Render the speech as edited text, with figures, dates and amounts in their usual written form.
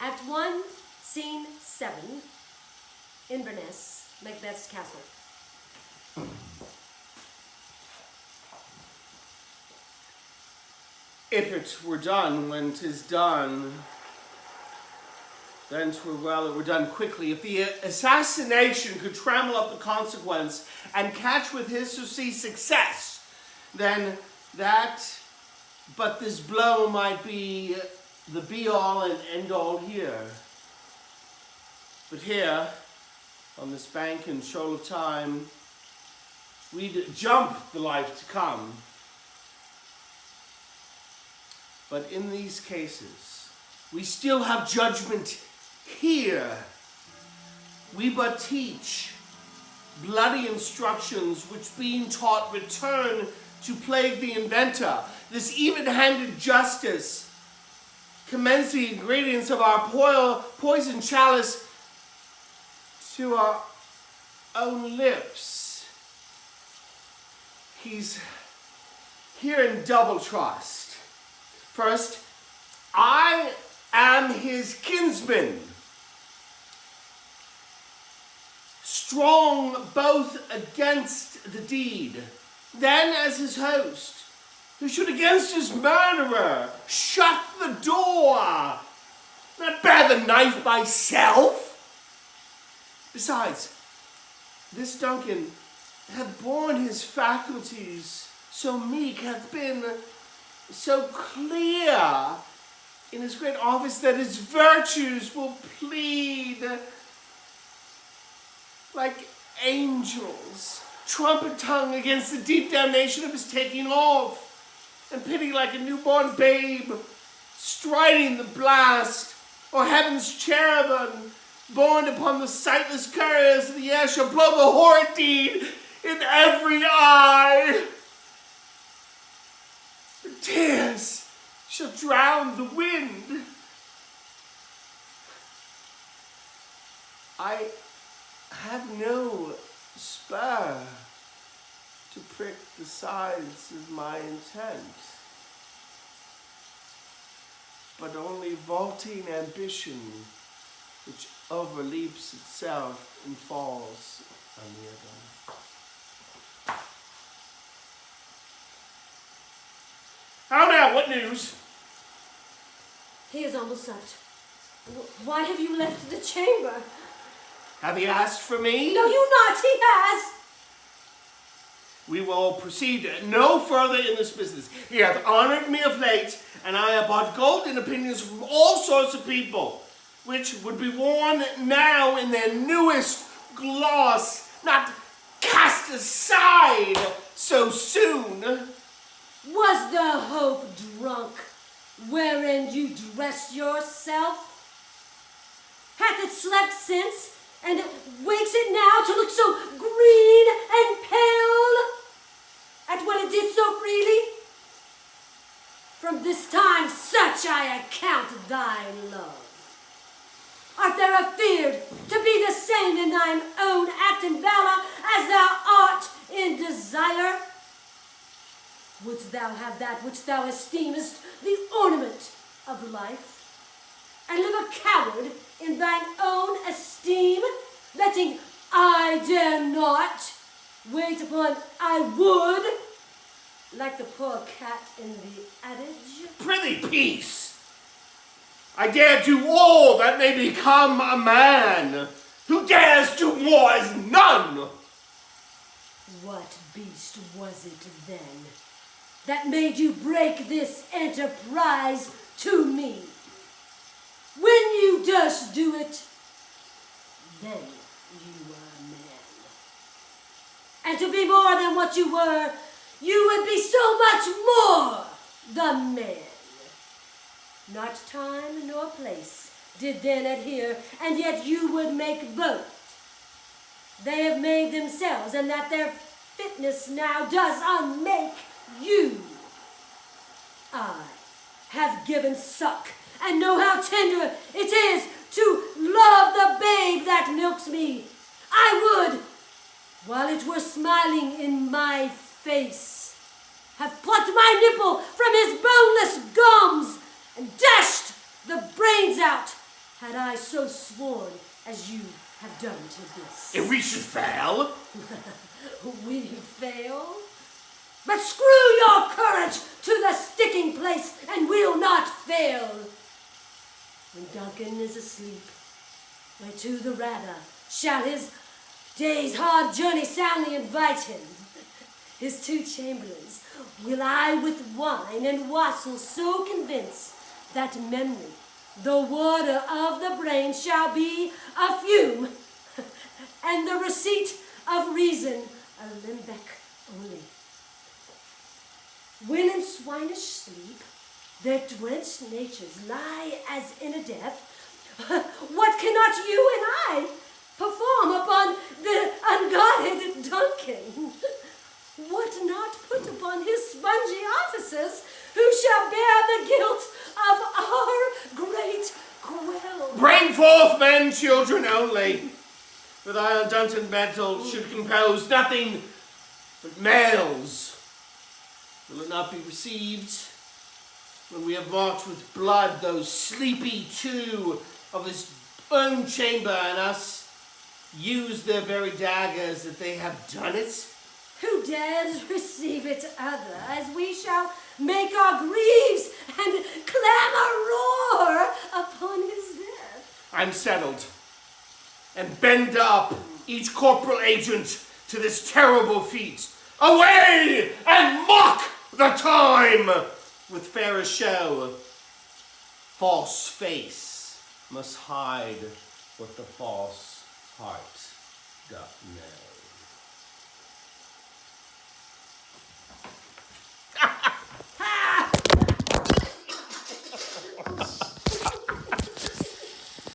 Act 1, Scene 7, Inverness, Macbeth's castle. If it were done when 'tis done, then 'twere well it were done quickly. If the assassination could trammel up the consequence and catch with his to see success, then that, but this blow might be the be-all and end-all here. But here, on this bank and shoal of time, we'd jump the life to come. But in these cases, we still have judgment here. We but teach bloody instructions which being taught return to plague the inventor. This even-handed justice commends the ingredients of our poison chalice to our own lips. He's here in double trust. First, I am his kinsman, strong both against the deed, then as his host, who should against his murderer shut the door, not bear the knife myself. Besides, this Duncan hath borne his faculties so meek, hath been so clear in his great office that his virtues will plead like angels, trumpet tongue against the deep damnation of his taking off, and pity like a newborn babe striding the blast, or heaven's cherubim borne upon the sightless couriers of the air shall blow the horrid deed in every eye. The tears shall drown the wind. I have no spur to prick the sides of my intent, but only vaulting ambition which overleaps itself and falls on the other. How now, what news? He is almost such. Why have you left the chamber? Have you asked for me? No, you not. He has. We will proceed no further in this business. He hath honored me of late, and I have bought golden opinions from all sorts of people, which would be worn now in their newest gloss, not cast aside so soon. Was the hope drunk wherein you dressed yourself? Hath it slept since, and wakes it now to look so green and pale at what it did so freely? From this time such I account thy love. Art thou afeard to be the same in thine own act and valor as thou art in desire? Wouldst thou have that which thou esteemest the ornament of life, and live a coward in thine own esteem, letting I dare not wait upon I would, like the poor cat in the adage? Prithee, peace! I dare do all that may become a man. Who dares do more as none? What beast was it then that made you break this enterprise to me? When you durst do it, then you were a man. And to be more than what you were, you would be so much more the man. Not time nor place did then adhere, and yet you would make both. They have made themselves, and that their fitness now does unmake you. I have given suck, and know how tender it is to love the babe that milks me. I would, while it were smiling in my face, have plucked my nipple from his boneless gums and dashed the brains out, had I so sworn as you have done to this. If we should fail? We fail? But screw your courage to the sticking place, and we'll not fail. When Duncan is asleep, whereto the rather shall his day's hard journey soundly invite him. His 2 chamberlains will I with wine and wassail so convince that memory, the water of the brain, shall be a fume, and the receipt of reason a limbeck only. When in swinish sleep their drenched natures lie as in a death, what cannot you and I perform upon the unguarded Duncan? What not put upon his spongy officers, who shall bear the guilt of our great quell? Bring forth men, children only, for thy undaunted metal should compose nothing but males. Will it not be received when we have marked with blood those sleepy 2 of his own chamber, and us use their very daggers that they have done it? Who dares receive it other, as we shall make our greaves and clamor roar upon his death? I'm settled, and bend up each corporal agent to this terrible feat. Away and mock the time with fairer show. False face must hide what the false heart doth know.